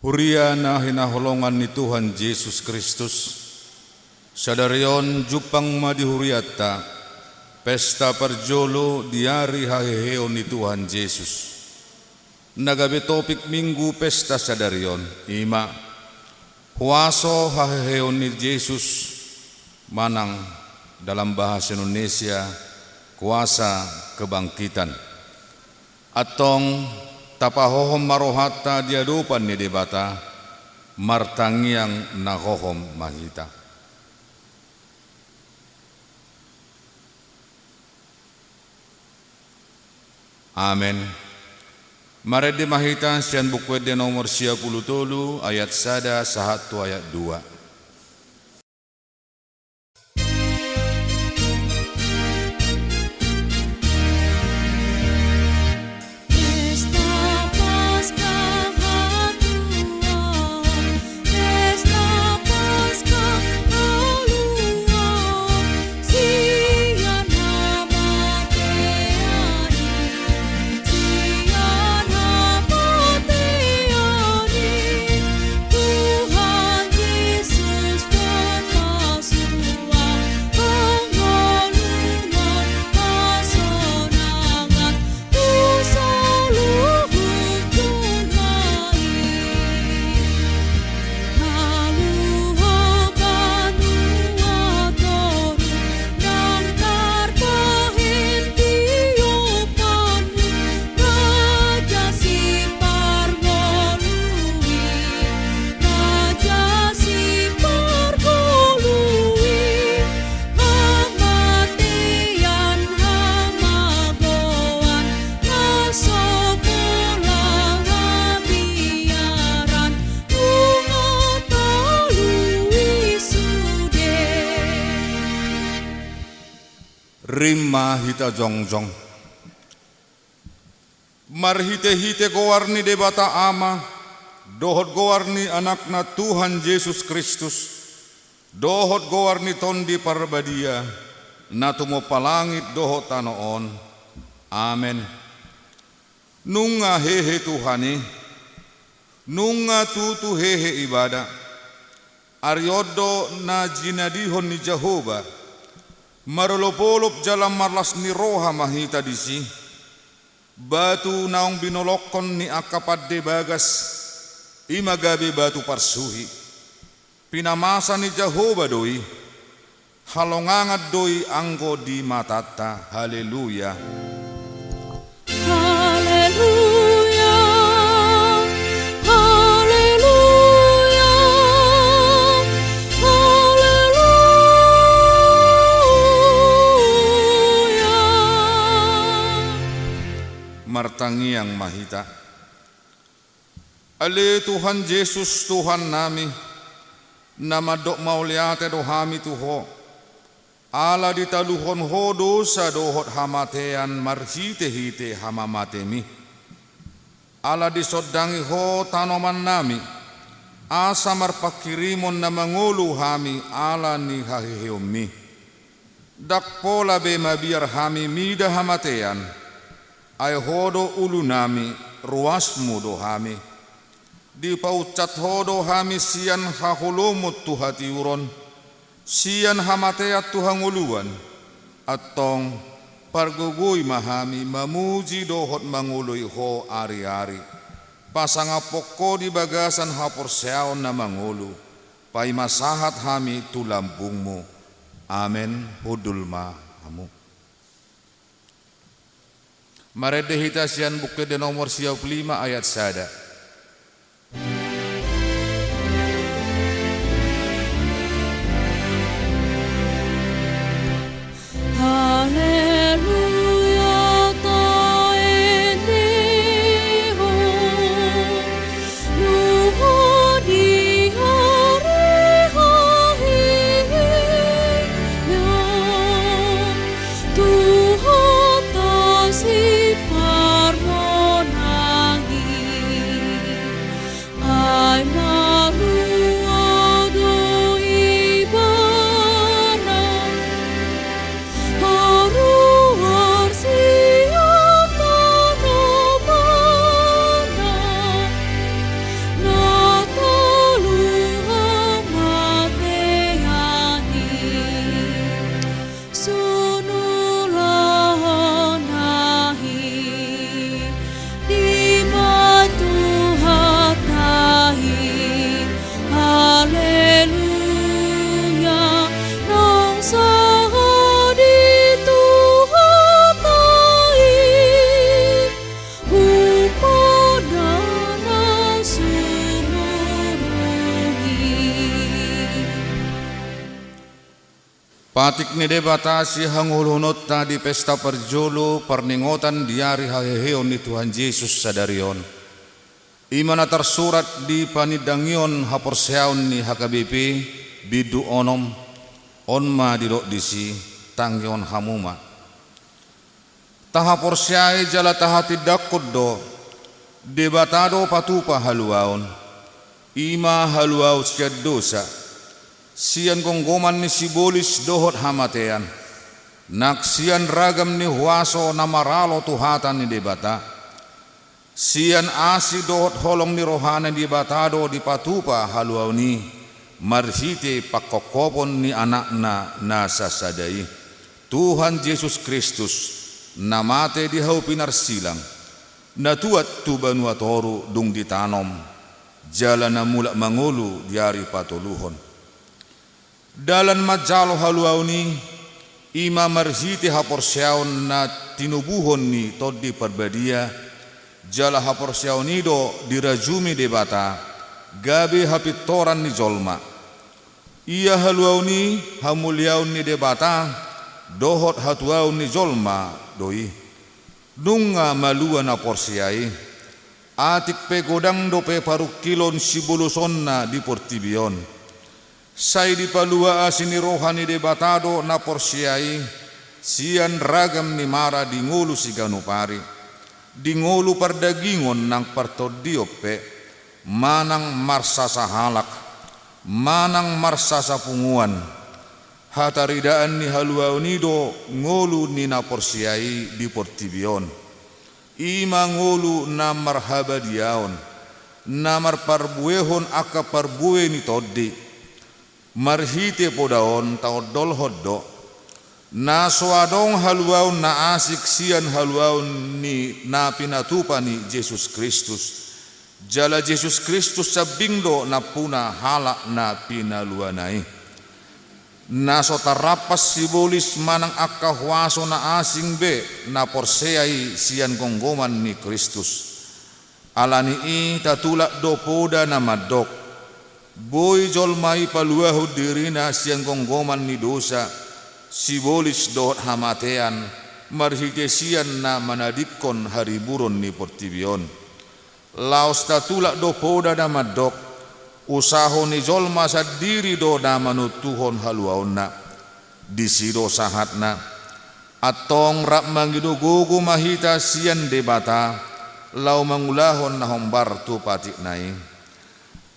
Huria na hinaholongan ni Tuhan Yesus Kristus, sadarion jupang madihuriata, pesta perjolo diari haheheo ni Tuhan Yesus. Nagabe topik minggu pesta sadarion, ima, huaso haheheo ni Yesus, manang dalam bahasa Indonesia, kuasa kebangkitan. Atong tapahohom marohata diadupan ni debata, martangiang nahohom mahita. Amen. Mari dimahita sian buku de nomor 33 ayat 1 sahatu ayat 2. Rima hita jongjong, marhite-hite gowarni debata ama, dohot gowarni anakna Tuhan Yesus Kristus, dohot gowarni tondi parbadia, natumo palangit dohot tanoon. Amen. Nunga hehe Tuhani, nunga tutu hehe ibadah, aryodo na jinadihon ni Jehovah, marolopolop jalan marlas ni roha mahita disi, batu naong binolokon ni akapade bagas, imagabe batu parsuhi, pinamasa ni Jehovah doi, halongangat doi anggo di matata. Haleluya. Haleluya. Martangiang mahita. Ale Tuhan Yesus Tuhan nami, nama dok mauliate dohami tuho, ala ditaluhon ho dosa dohot hamatean marhite-hite hamamatemi, ala disodangi ho tanoman nami, asa marpakirimon na mangulu hami ala ni hahiheumi, dak pola be mabiar hami mida hamatean, ay hodo ulu nami ruasmu dohami, di paucat hodo hami sian hahulumut tuhati uron, sian hamateat tuhang uluan, atong pargugui mahami mamuji dohot mangului ho ari-ari, pasangapoko di bagasan haporseaon na mangulu, pai masahat hami tulambungmu. Amen. Hudulma hamu. Marede hita sian buku de nomor 55 ayat 1. Haru Patik ni debata si hangulunot na di pesta perjolo perningotan diari haheheon ni Tuhan Yesus sadarion. Imana tersurat di panidangion haporseaon ni HKBP bidu onom onma dirok disi tanggion hamuma. Tahaporseai jala tahati dakuddo debatado patupa haluaon. Ima haluau siad dosa. Sian gonggoman ni sibolis dohot hamatean. Naksian ragam ni huaso namaralo tuhatan ni debata. Sian asi dohot holong ni rohana di batado di patupa haluau ni marhite pakokopon ni anakna nasa sadai Tuhan Yesus Kristus namate di hau pinar silang natuat tu banua toru dung ditanom jalan na mulak mangulu diari patuluhon dalan majalo haluau ni ima marhite haporseaon na tinubuhon ni todi perbadia jala haporseaonido dirajumi debata gabe hapitoran ni jolma ia haluau ni hamuliaun ni debata dohot hatuau ni jolma doi nunga malua na porsiai atik pe godang do pe paruk kilon sibulusonna di portibion sai di palua asini rohani debatado na porsiai sian ragam ni mara di ngulu siganupari di ngulu perdagingon nang partodiope manang marsasa halak manang marsasa punguan hataridaan ni haluau nido ngulu ni na porsiai di portibion ima ngulu na marhabadiaon na marparbuehon aka parbue ni toddi marhite podaon taodol hoddo na soadong haluau na asik sian haluau ni na pinatupa ni Yesus Kristus jala Yesus Kristus sabingdo na puna halak na pinaluanai na sotarapas sibolis manang akahwaso na asing be na porseai sian gonggoman ni Kristus alani i tatulak do poda na madok boy jolmai paluahu dirina sian gonggoman ni dosa sibolis dohot hamatean marhigesian na manadikon hariburon ni portibion laos tatulak do poda na madok usaho ni jolma sadiri do na manutuhon haluaonna disido sahatna atong rap mangidugugu mahita sian debata lau mangulahon na hombar tu patik nai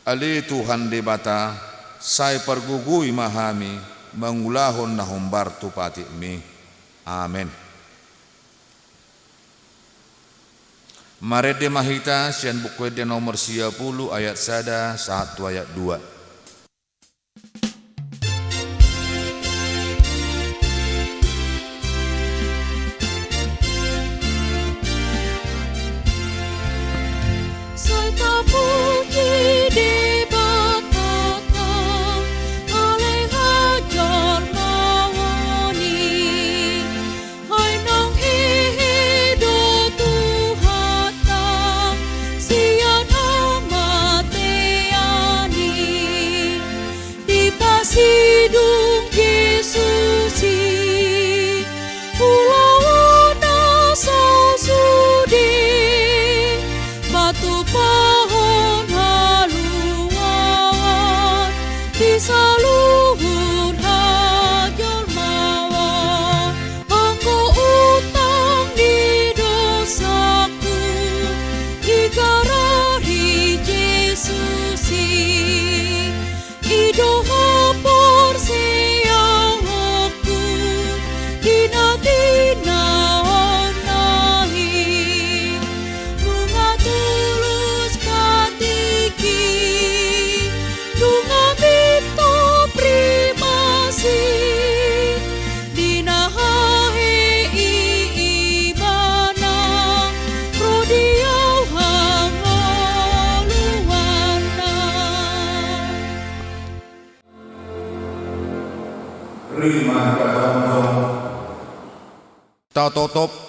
ali Tuhan debata sai pergugui mahami mangulahon na hombar tu patik mi amen. Marede mahita sian bukwede nomor 10 ayat 1 ayat 2.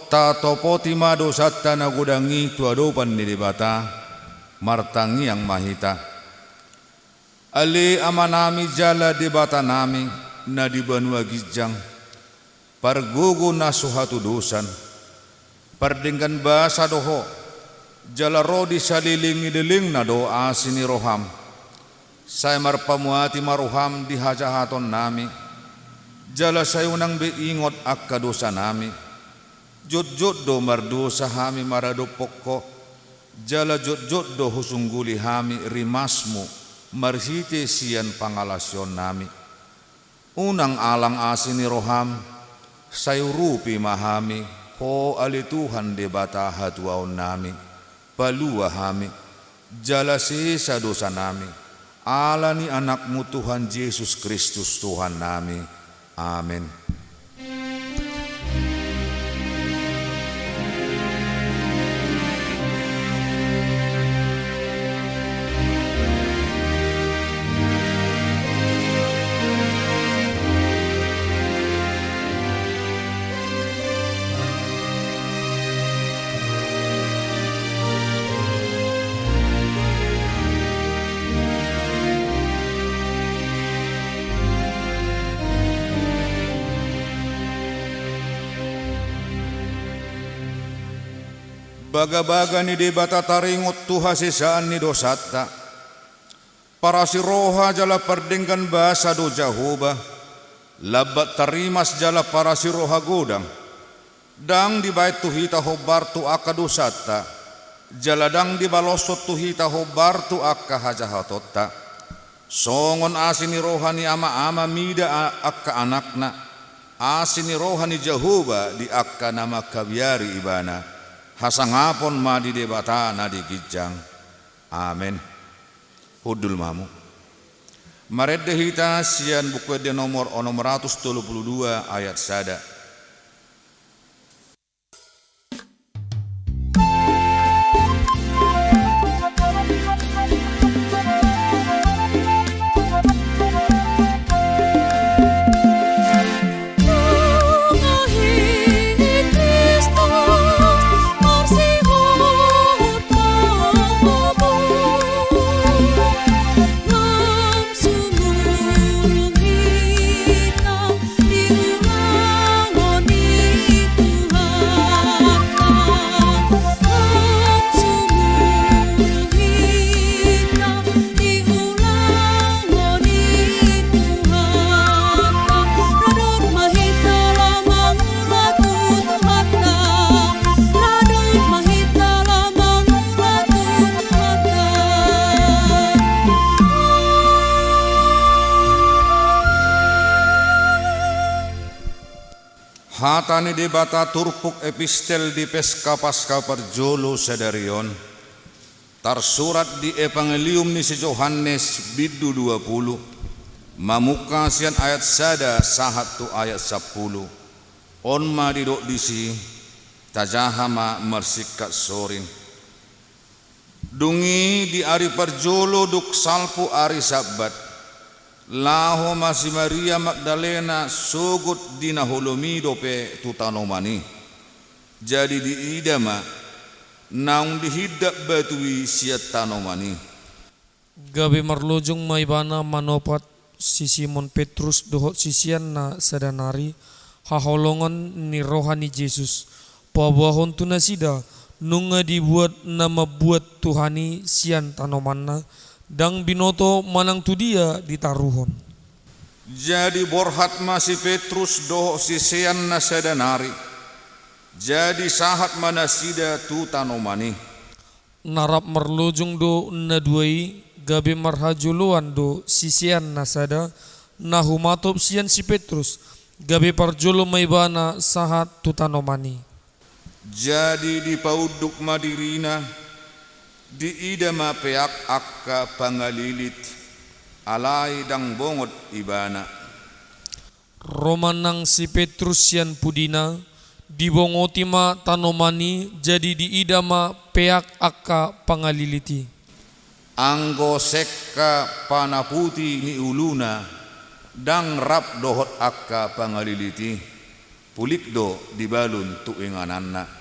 Tatopo timado satta na gudangi tuadopan ni debata martangi yang mahita ali amanami jala debata nami na di banua gijang, pargogo na suhatu dosan, pardinggan basa doho, jala rodi salilingi deling na do asini roham, saya marpamuati maruham di hajahaton nami, jala sayunang beingot akka dosa nami, jod-jod do mardosa hami marado pokko, jala jod-jod do husungguli hami rimasmu, marhite sian pangalasyon nami. Unang alang asini roham, sayurupi mahami, ho alituhan debata hatuaon nami, palua hami, jala sisa dosa nami, alani anakmu Tuhan Yesus Kristus Tuhan nami. Amin. Baga-baga ni debata taringot tuha sisaan ni dosata, para si roha jala pardengkan bahasa do Jahoba, labat tarimas jala para si roha godang, dang di bait tuhita hobar tu akka dosata, jala dang di balosot tuhita hobar tu akka hajahatota, songon asini roha ni ama-ama mida akka anakna, asini roha ni Jahoba di akka nama kabiari ibana, hasangapon ma di debata na di gijang. Amen. Hudul mamu. Maredde hita sian buku de nomor 132 ayat sada. Hatani debata turpuk epistel di peska pasca perjolo sedarion, tarsurat di Evangelium ni si Yohanes bidu 20, mamuka sian ayat sada sahat tu ayat 10, onma didok disi, tajahama mersikat sorin. Dungi di ari perjolo duk salpu ari sabat, laho masih Maria Magdalena sogut dina holomido pe tutanomani. Jadi di idama naung dihidak batui siat tanomani. Gabi marlojong maibana manopat si Simon Petrus dohot sisian na sadanari haholongan ni rohani Yesus. Pabahon tuna sida nunga dibuat nama buat Tuhani sian tanomanna. Dang binoto manang tu dia ditaruhon. Jadi borhat masih Petrus doh sisean na sadanari. Jadi sahat manasida tu tanomani. Narap merlojong do naduai gabe marhajuluan do sisian nasada nahumatop sian si Petrus gabe parjolo maibana sahat tu tanomani. Jadi di pauduk madirina di idama peak akka pangalilit alai dang bongot ibana. Romanang si Petrus sian pudina dibongotima tanomani jadi di idama peak akka pangaliliti. Anggo sekka panaputi ni uluna dang rap dohot akka pangaliliti pulikdo dibalun tuingananna.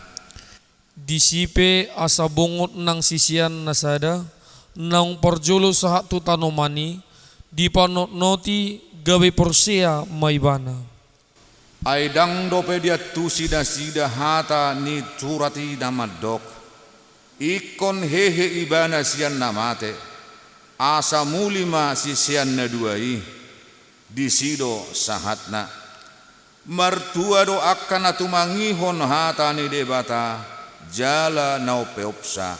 Disipe asa bongot nang sisian nasada naung parjolo sahat tu tanomani di panotnoti gawe porsea maibana. Aidang dope dia tu sida hata ni curati namadok. Ikon hehe ibana sian namate. Asa mulima si sian na duai. Disido sahatna. Martua do akan atumangihon hata ni debata. Jala nau peopsa.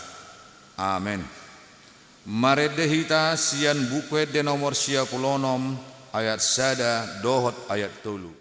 Amen. Maredehita sian bukwe de nomor sia pulonom ayat sada dohot ayat tolu.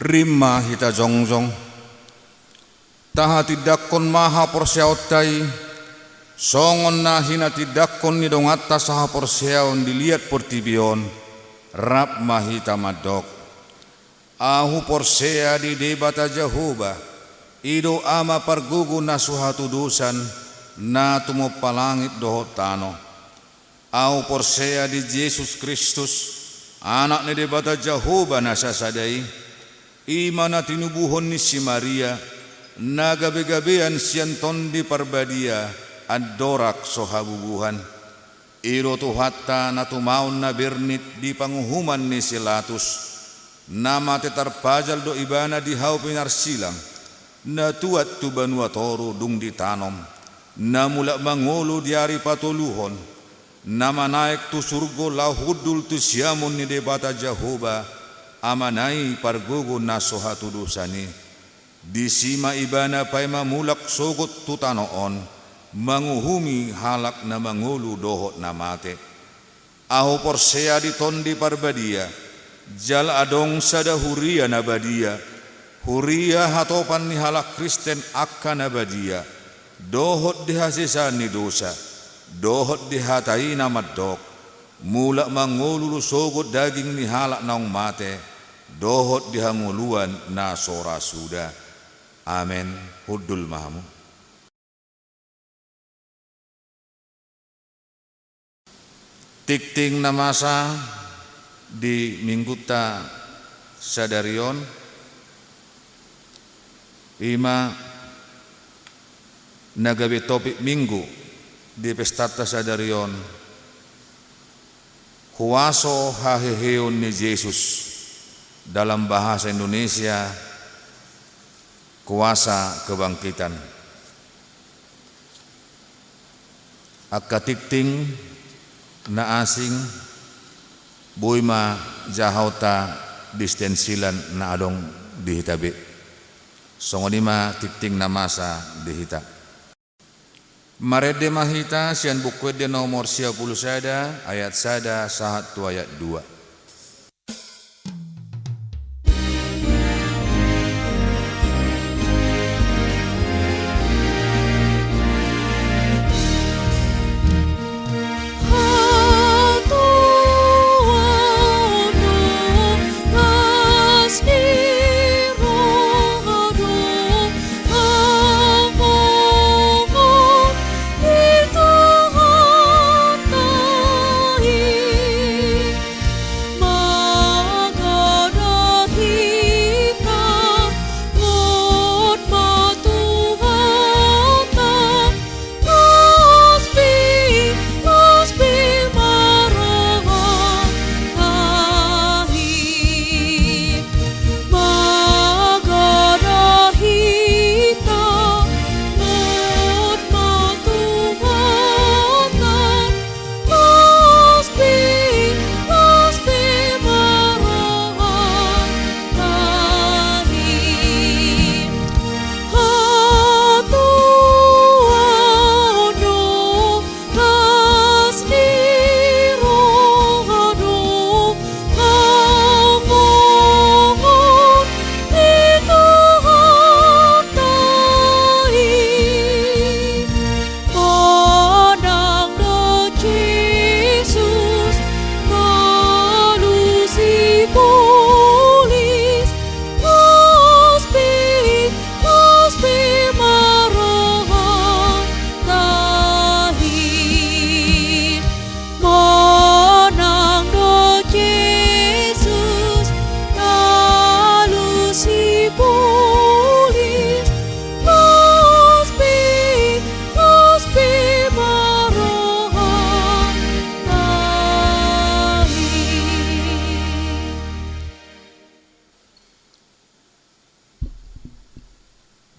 Rima hita jongjong taha tidakon maha porsiautai songon na hina tidakon ni dong atas saha porsiaon dilihat portibion rap mahita madok ahu porsea di debata Jehovah ido ama pargugu na suhatu dusan na tumo palangit dohotano ahu porsea di Yesus Kristus anak ni debata Jehovah na sasadai imana tinubuhon ni si Maria na gabi-gabian siyan tondi parbadia adorak sohabubuhan iro tuhatta na tumaon na bernit di panguhuman ni Silatus na matetarpajal do ibana di hau pinarsilang na tuat tu banua toro dung ditanom na mula mangolo diari patuluhon na manaik tu surgo lahudul tu siamon ni debata Jehovah amanai pargugu na sohatu dusani disima ibana pay mamulak sogot tutanoon manguhumi halak na mangulu dohot na mate aho porsea di tondi parbadia jal adong sada huria na badia huria hatopan ni halak Kristen akka na badia dohot dihasisan ni dosa dohot dihatai na madok mulak mangulu sogot daging ni halak naong mate dohot dihanguluan na sora suda. Amen. Hudul mahamu. Tikting na masa di mingguta sadarion ima nagabi topik minggu di pestata sadarion huwaso haheheon ni Yesus dalam bahasa Indonesia kuasa kebangkitan akatikting na asing buima jahauta distensilan na adong dihitabi songonima tikting na masa dihita marede mahita sian bukwede nomor 10 sada ayat sada sahat tu ayat 2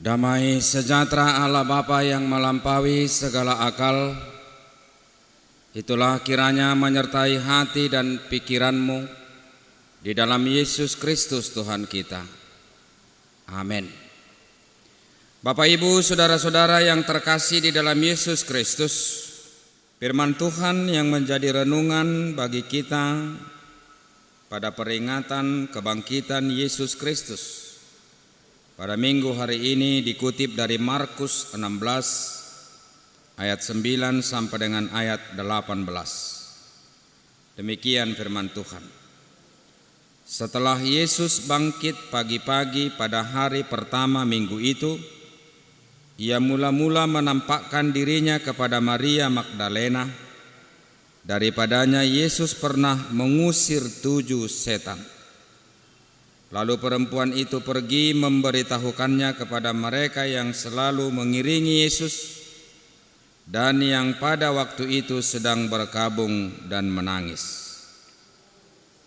Damai sejahtera Allah Bapa yang melampaui segala akal, itulah kiranya menyertai hati dan pikiranmu di dalam Yesus Kristus Tuhan kita. Amin. Bapak Ibu, saudara-saudara yang terkasih di dalam Yesus Kristus, firman Tuhan yang menjadi renungan bagi kita pada peringatan kebangkitan Yesus Kristus pada minggu hari ini dikutip dari Markus 16 ayat 9 sampai dengan ayat 18. Demikian firman Tuhan. Setelah Yesus bangkit pagi-pagi pada hari pertama minggu itu, Ia mula-mula menampakkan dirinya kepada Maria Magdalena. Daripadanya Yesus pernah mengusir 7 setan. Lalu perempuan itu pergi memberitahukannya kepada mereka yang selalu mengiringi Yesus dan yang pada waktu itu sedang berkabung dan menangis.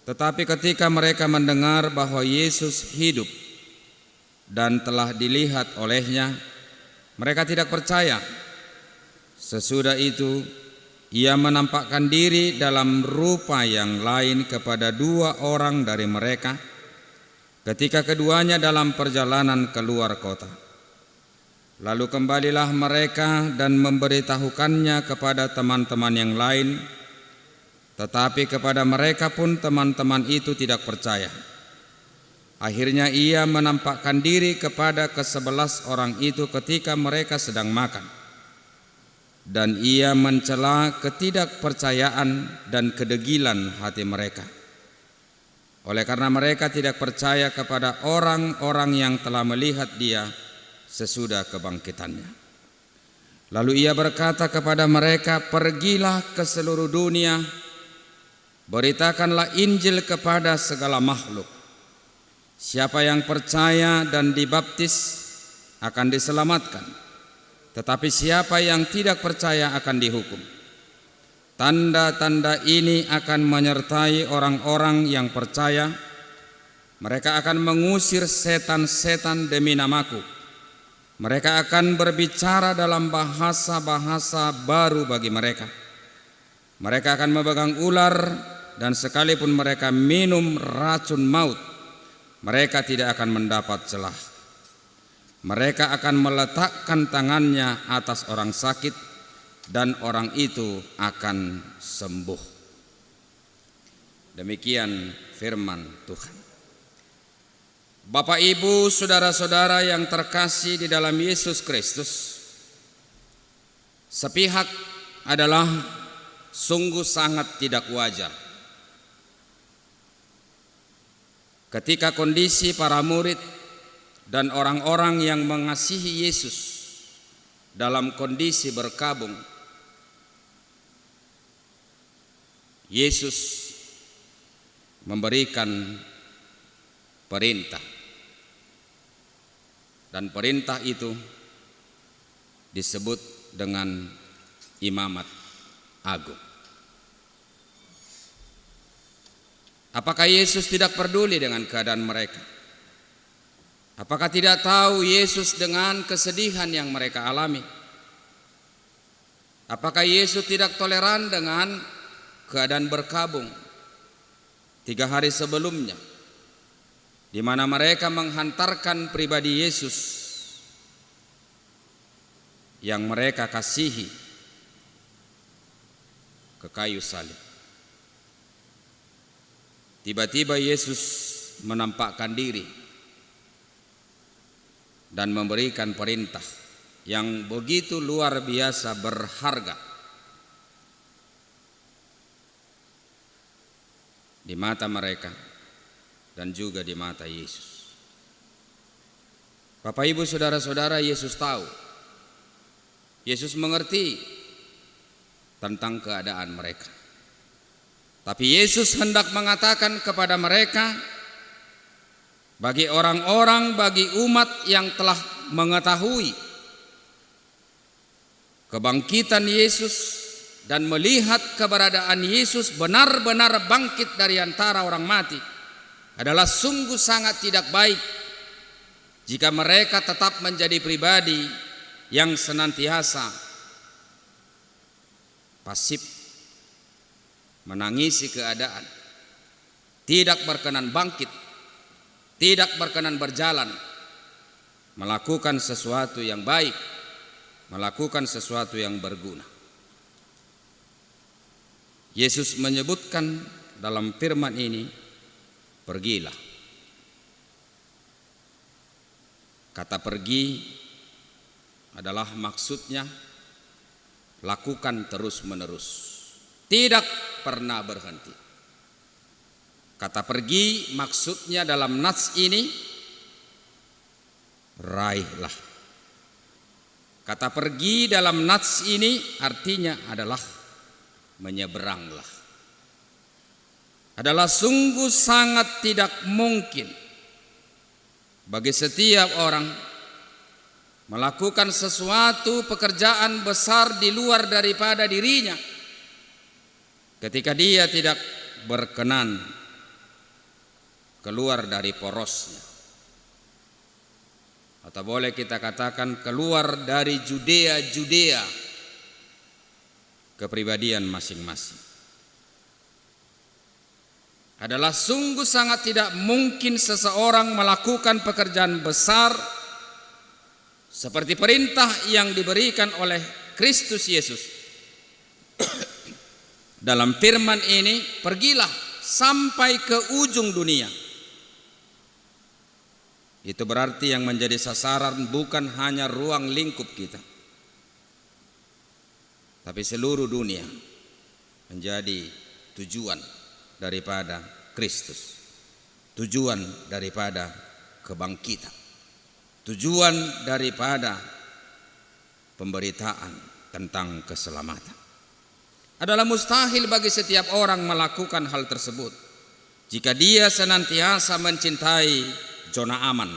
Tetapi ketika mereka mendengar bahwa Yesus hidup dan telah dilihat olehnya, mereka tidak percaya. Sesudah itu, Ia menampakkan diri dalam rupa yang lain kepada 2 orang dari mereka ketika keduanya dalam perjalanan keluar kota. Lalu kembalilah mereka dan memberitahukannya kepada teman-teman yang lain, tetapi kepada mereka pun teman-teman itu tidak percaya. Akhirnya Ia menampakkan diri kepada ke-11 orang itu ketika mereka sedang makan. Dan Ia mencela ketidakpercayaan dan kedegilan hati mereka. Oleh karena mereka tidak percaya kepada orang-orang yang telah melihat Dia sesudah kebangkitannya. Lalu Ia berkata kepada mereka, "Pergilah ke seluruh dunia, beritakanlah Injil kepada segala makhluk. Siapa yang percaya dan dibaptis akan diselamatkan, tetapi siapa yang tidak percaya akan dihukum. Tanda-tanda ini akan menyertai orang-orang yang percaya. Mereka akan mengusir setan-setan demi namaku. Mereka akan berbicara dalam bahasa-bahasa baru bagi mereka. Mereka akan memegang ular, dan sekalipun mereka minum racun maut, mereka tidak akan mendapat celah. Mereka akan meletakkan tangannya atas orang sakit, dan orang itu akan sembuh." Demikian firman Tuhan. Bapak, Ibu, saudara-saudara yang terkasih di dalam Yesus Kristus, sepihak adalah sungguh sangat tidak wajar ketika kondisi para murid dan orang-orang yang mengasihi Yesus dalam kondisi berkabung. Yesus memberikan perintah, dan perintah itu disebut dengan imamat agung. Apakah Yesus tidak peduli dengan keadaan mereka? Apakah tidak tahu Yesus dengan kesedihan yang mereka alami? Apakah Yesus tidak toleran dengan keadaan berkabung 3 hari sebelumnya, di mana mereka menghantarkan pribadi Yesus yang mereka kasihi ke kayu salib? Tiba-tiba Yesus menampakkan diri dan memberikan perintah yang begitu luar biasa berharga di mata mereka dan juga di mata Yesus. Bapak, Ibu, saudara-saudara, Yesus tahu, Yesus mengerti tentang keadaan mereka. Tapi Yesus hendak mengatakan kepada mereka, bagi orang-orang, bagi umat yang telah mengetahui kebangkitan Yesus dan melihat keberadaan Yesus benar-benar bangkit dari antara orang mati, adalah sungguh sangat tidak baik jika mereka tetap menjadi pribadi yang senantiasa pasif, menangisi keadaan, tidak berkenan bangkit, tidak berkenan berjalan, melakukan sesuatu yang baik, melakukan sesuatu yang berguna. Yesus menyebutkan dalam firman ini, pergilah. Kata pergi adalah maksudnya lakukan terus-menerus, tidak pernah berhenti. Kata pergi maksudnya dalam nats ini, raihlah. Kata pergi dalam nats ini artinya adalah menyeberanglah. Adalah sungguh sangat tidak mungkin bagi setiap orang melakukan sesuatu pekerjaan besar di luar daripada dirinya ketika dia tidak berkenan keluar dari porosnya, atau boleh kita katakan keluar dari Judea kepribadian masing-masing. Adalah sungguh sangat tidak mungkin seseorang melakukan pekerjaan besar seperti perintah yang diberikan oleh Kristus Yesus dalam firman ini, pergilah sampai ke ujung dunia. Itu berarti yang menjadi sasaran bukan hanya ruang lingkup kita, tapi seluruh dunia menjadi tujuan daripada Kristus, tujuan daripada kebangkitan, tujuan daripada pemberitaan tentang keselamatan. Adalah mustahil bagi setiap orang melakukan hal tersebut jika dia senantiasa mencintai zona aman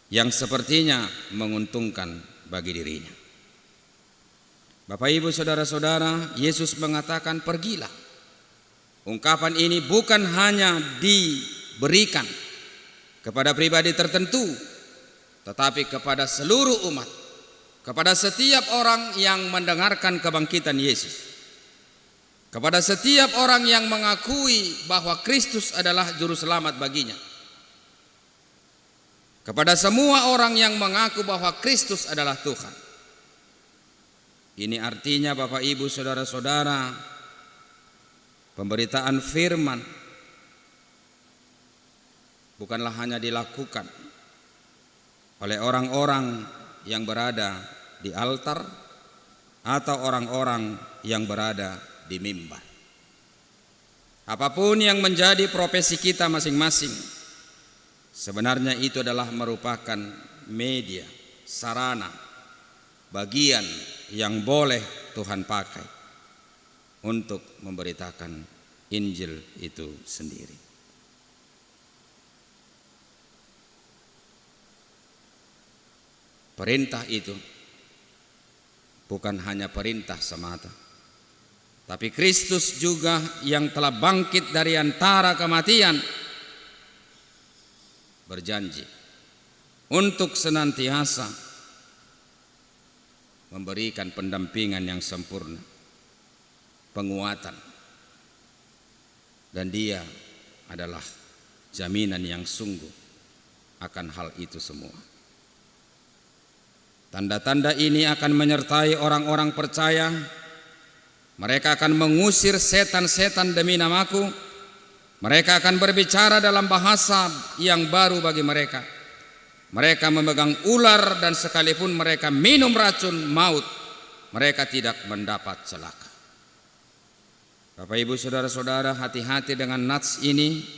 yang sepertinya menguntungkan bagi dirinya. Bapak Ibu saudara-saudara, Yesus mengatakan pergilah. Ungkapan ini bukan hanya diberikan kepada pribadi tertentu, tetapi kepada seluruh umat, kepada setiap orang yang mendengarkan kebangkitan Yesus, kepada setiap orang yang mengakui bahwa Kristus adalah juru selamat baginya, kepada semua orang yang mengaku bahwa Kristus adalah Tuhan. Ini artinya Bapak Ibu saudara-saudara, pemberitaan firman bukanlah hanya dilakukan oleh orang-orang yang berada di altar atau orang-orang yang berada di mimbar. Apapun yang menjadi profesi kita masing-masing, sebenarnya itu adalah merupakan media, sarana, bagian yang boleh Tuhan pakai untuk memberitakan Injil itu sendiri. Perintah itu bukan hanya perintah semata, tapi Kristus juga yang telah bangkit dari antara kematian berjanji untuk senantiasa memberikan pendampingan yang sempurna, penguatan, dan Dia adalah jaminan yang sungguh akan hal itu semua. Tanda-tanda ini akan menyertai orang-orang percaya. Mereka akan mengusir setan-setan demi namaku. Mereka akan berbicara dalam bahasa yang baru bagi mereka. Mereka memegang ular, dan sekalipun mereka minum racun maut, mereka tidak mendapat celaka. Bapak Ibu saudara-saudara, hati-hati dengan nats ini.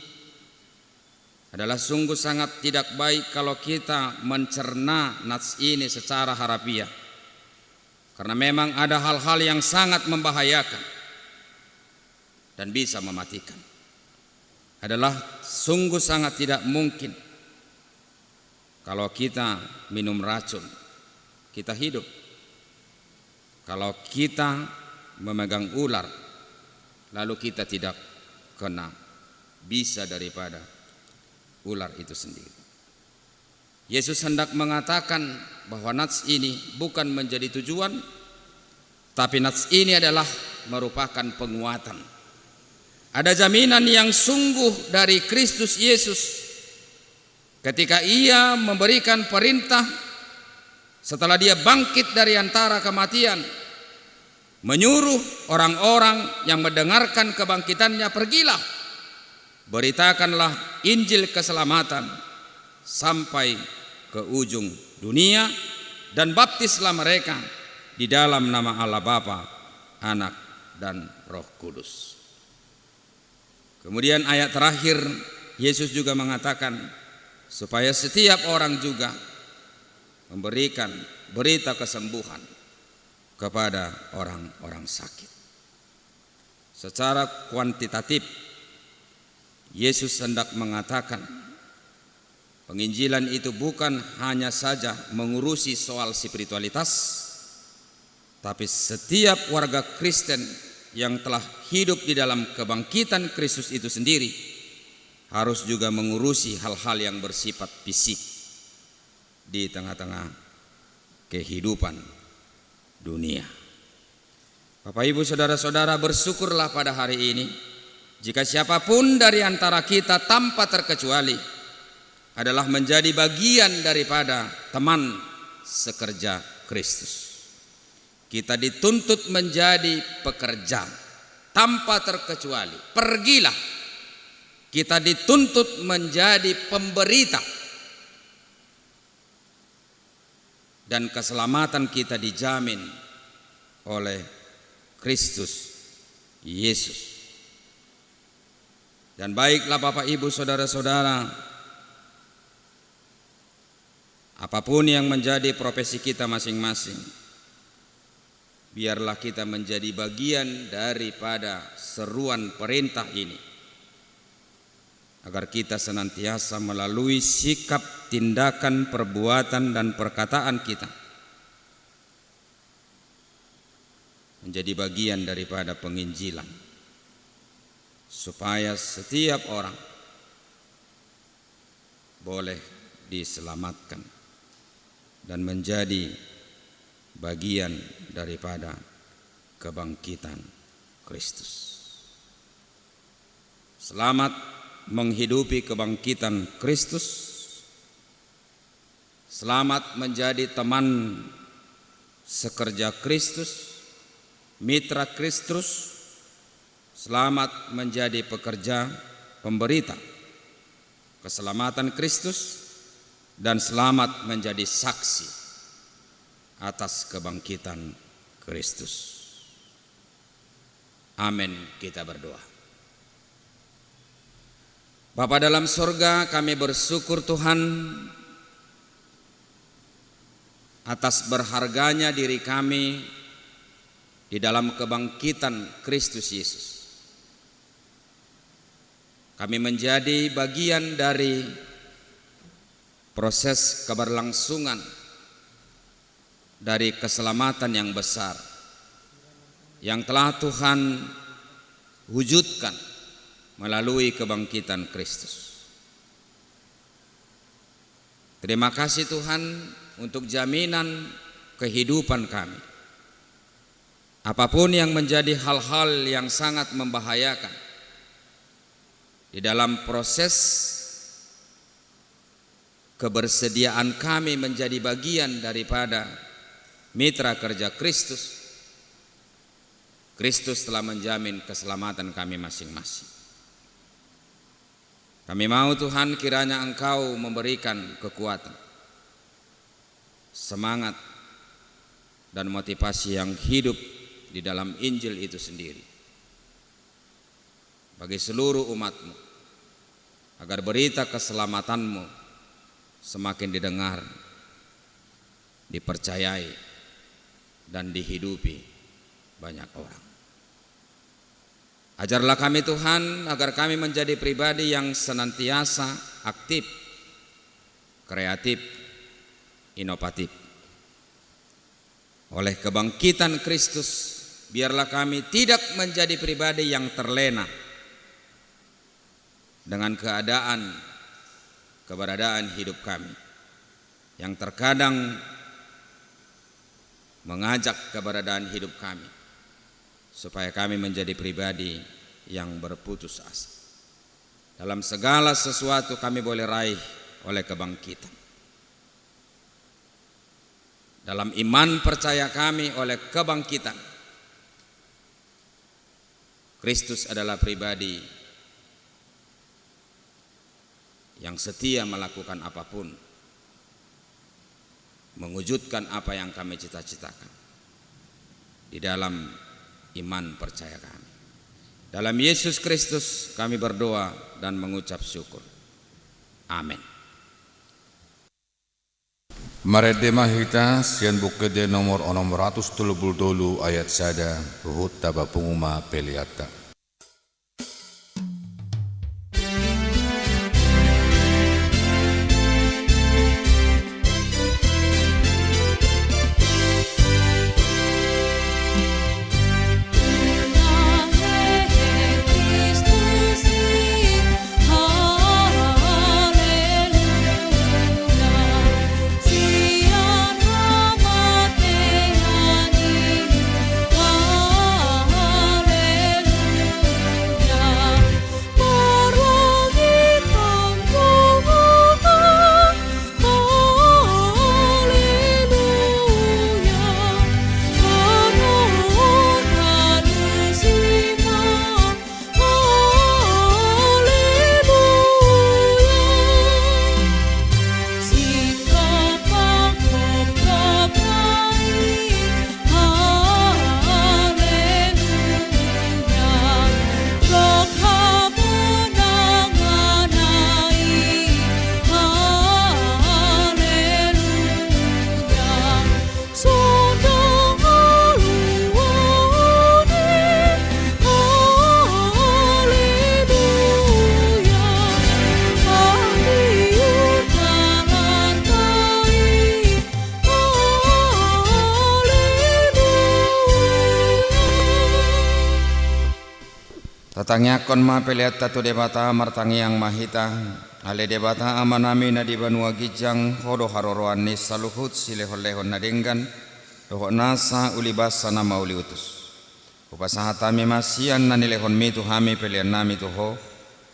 Adalah sungguh sangat tidak baik kalau kita mencerna nats ini secara harafiah, karena memang ada hal-hal yang sangat membahayakan dan bisa mematikan. Adalah sungguh sangat tidak mungkin kalau kita minum racun, kita hidup. Kalau kita memegang ular, lalu kita tidak kena bisa daripada ular itu sendiri. Yesus hendak mengatakan bahwa nats ini bukan menjadi tujuan, tapi nats ini adalah merupakan penguatan. Ada jaminan yang sungguh dari Kristus Yesus ketika Ia memberikan perintah setelah Dia bangkit dari antara kematian, menyuruh orang-orang yang mendengarkan kebangkitannya, pergilah, beritakanlah Injil keselamatan sampai ke ujung dunia dan baptislah mereka di dalam nama Allah Bapa, Anak, dan Roh Kudus. Kemudian ayat terakhir Yesus juga mengatakan supaya setiap orang juga memberikan berita kesembuhan kepada orang-orang sakit. Secara kuantitatif Yesus hendak mengatakan penginjilan itu bukan hanya saja mengurusi soal spiritualitas, tapi setiap warga Kristen yang telah hidup di dalam kebangkitan Kristus itu sendiri harus juga mengurusi hal-hal yang bersifat fisik di tengah-tengah kehidupan dunia. Bapak Ibu saudara-saudara, bersyukurlah pada hari ini jika siapapun dari antara kita tanpa terkecuali adalah menjadi bagian daripada teman sekerja Kristus. Kita dituntut menjadi pekerja tanpa terkecuali. Pergilah. Kita dituntut menjadi pemberita. Dan keselamatan kita dijamin oleh Kristus Yesus. Dan baiklah Bapak Ibu saudara-saudara, apapun yang menjadi profesi kita masing-masing, biarlah kita menjadi bagian daripada seruan perintah ini, agar kita senantiasa melalui sikap, tindakan, perbuatan, dan perkataan kita menjadi bagian daripada penginjilan, supaya setiap orang boleh diselamatkan dan menjadi bagian daripada kebangkitan Kristus. Selamat menghidupi kebangkitan Kristus. Selamat menjadi teman sekerja Kristus, mitra Kristus. Selamat menjadi pekerja pemberita keselamatan Kristus, dan selamat menjadi saksi atas kebangkitan Kristus. Amin. Kita berdoa. Bapa dalam surga, kami bersyukur Tuhan atas berharganya diri kami di dalam kebangkitan Kristus Yesus. Kami menjadi bagian dari proses keberlangsungan dari keselamatan yang besar yang telah Tuhan wujudkan melalui kebangkitan Kristus. Terima kasih Tuhan untuk jaminan kehidupan kami. Apapun yang menjadi hal-hal yang sangat membahayakan di dalam proses kebersediaan kami menjadi bagian daripada mitra kerja Kristus, Kristus telah menjamin keselamatan kami masing-masing. Kami mau Tuhan kiranya Engkau memberikan kekuatan, semangat, dan motivasi yang hidup di dalam Injil itu sendiri bagi seluruh umat-Mu, agar berita keselamatan-Mu semakin didengar, dipercayai, dan dihidupi banyak orang. Ajarlah kami Tuhan agar kami menjadi pribadi yang senantiasa aktif, kreatif, inovatif. Oleh kebangkitan Kristus, biarlah kami tidak menjadi pribadi yang terlena dengan keberadaan hidup kami, yang terkadang mengajak keberadaan hidup kami supaya kami menjadi pribadi yang berputus asa. Dalam segala sesuatu kami boleh raih oleh kebangkitan. Dalam iman percaya kami oleh kebangkitan. Kristus adalah pribadi yang setia melakukan apapun, mewujudkan apa yang kami cita-citakan di dalam iman percaya kami. Dalam Yesus Kristus kami berdoa dan mengucap syukur. Amin. Marede mahita sian bukede nomor 632 ayat sada ruhut taba punguma peliata. Tatangyakan ma peliata tu debata martangi yang mahita ale debata amanami na di banua gijang hodo haroroan ni saluhut silehon-lehon nadenggan doho nasa ulibasa nama uli utus upasahatami masian na nilehon mitu hami pelian nami tuho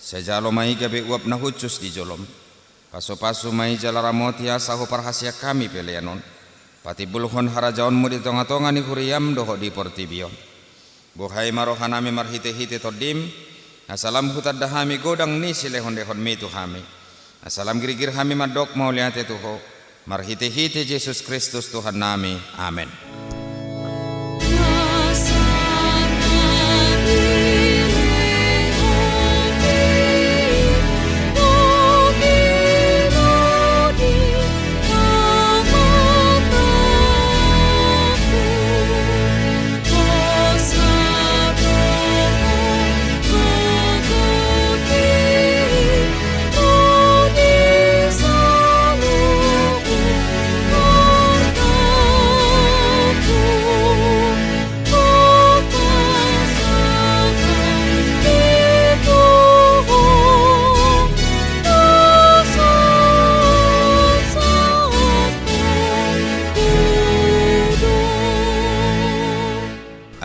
sejalo mai gabe uap na hucus di jolom paso-paso mai jalaramoti asaho parhasia kami pelianon pati buluhon harajaon mu di tonga-tonga ni huriyam doho di portibion. Buhai marohanami marhite-hite todim asalam hutad dahami godang ni silehon-lehon mitu hami asalam girigir hami madok mauliate tuho marhite-hite Yesus Kristus Tuhan nami. Amin.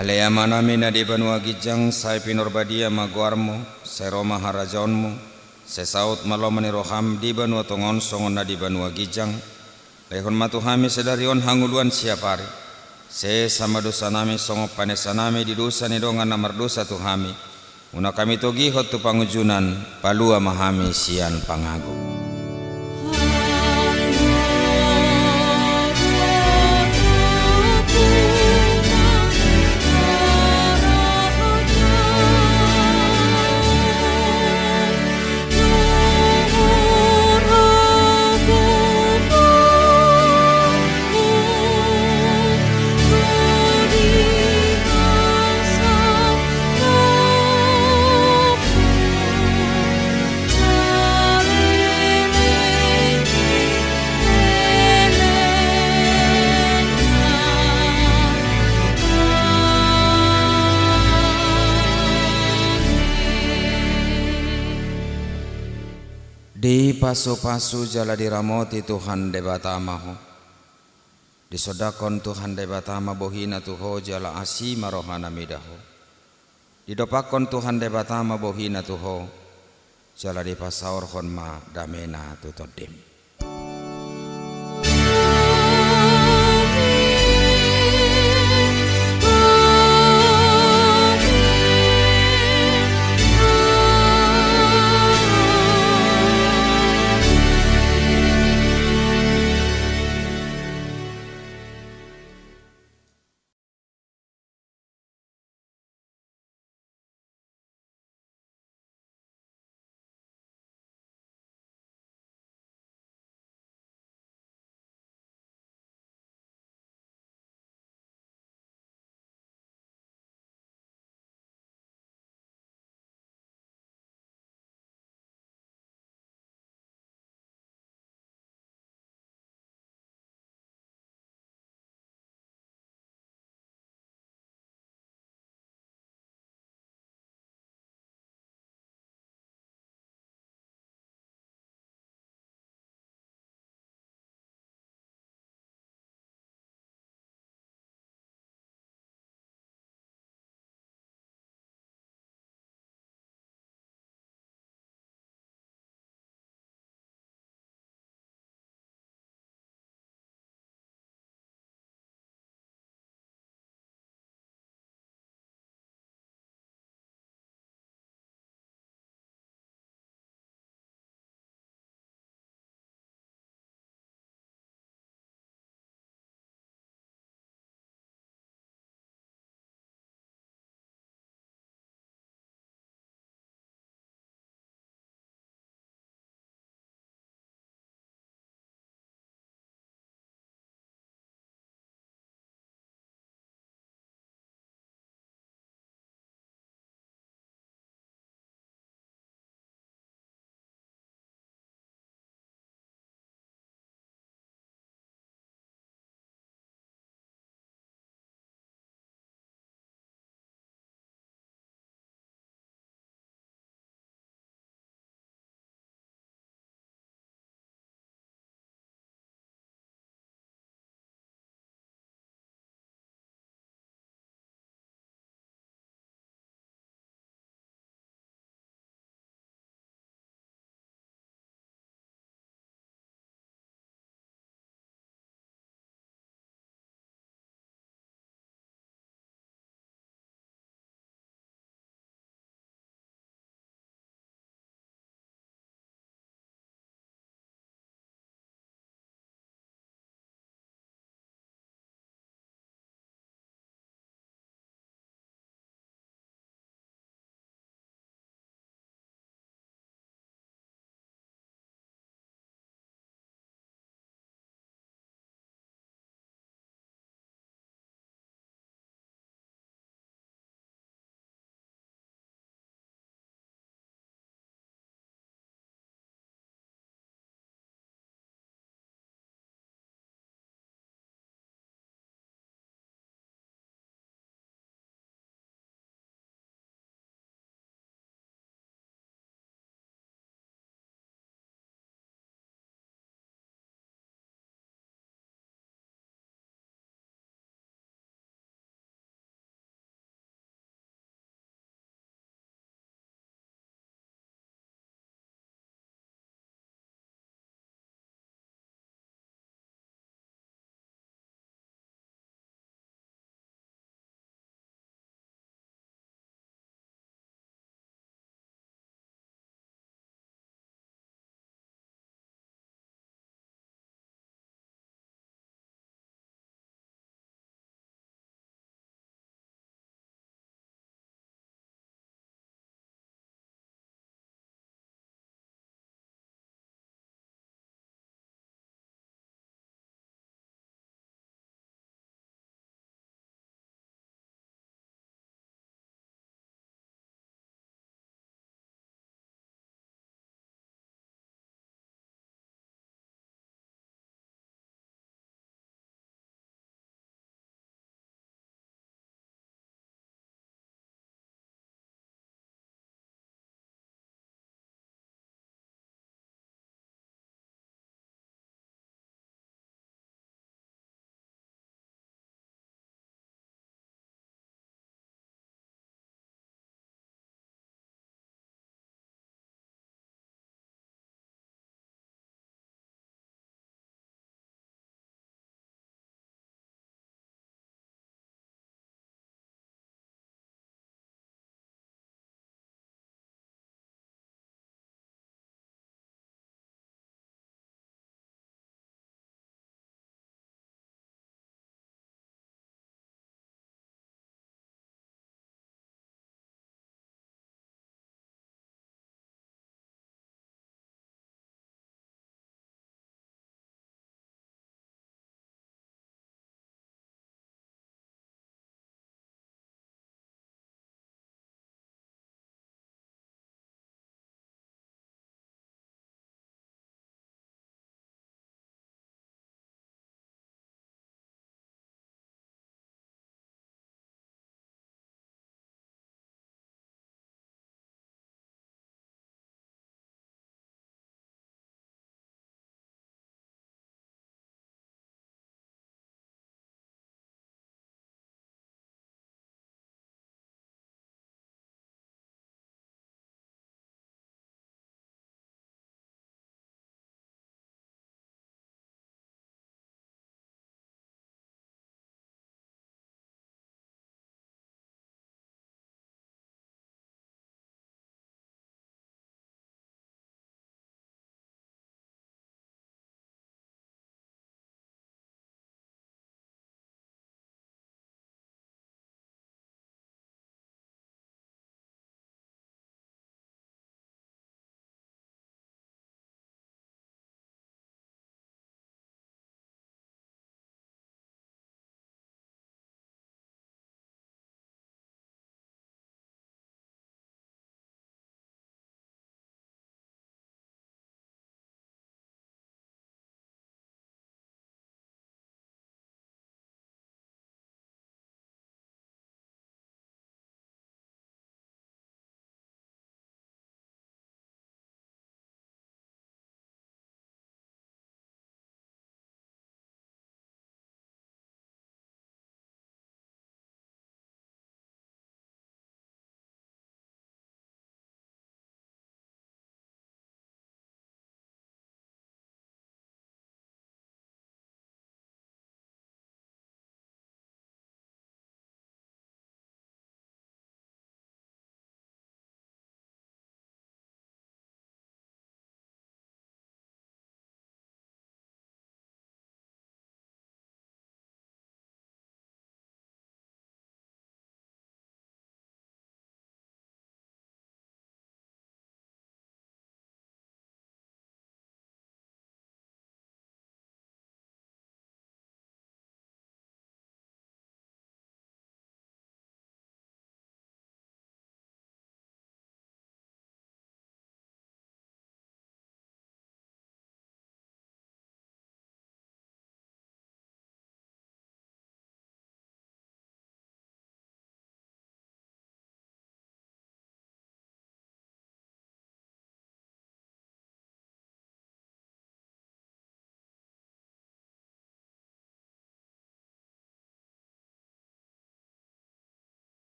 Aleyama nami na di banua gijang sai pinorbadia maguarmo seroma harajaonmu sesaut malomani roham di banua tongon songon na di banua gijang lehon matuhami sedarion hanguluan siapari se sama dosa nami songop panesa nami di dosa ni dongan namar dosa tuhami una kami togi hot tu pangujunan palua mahami sian pangagu. Hallelujah. pasu-pasu jala diramoti Tuhan debatamaho. Disodakon Tuhan debatama bohina tuho jala asima rohana midaho. Didopakon Tuhan debatama bohina tuho jala dipasaur honma damena tutodim.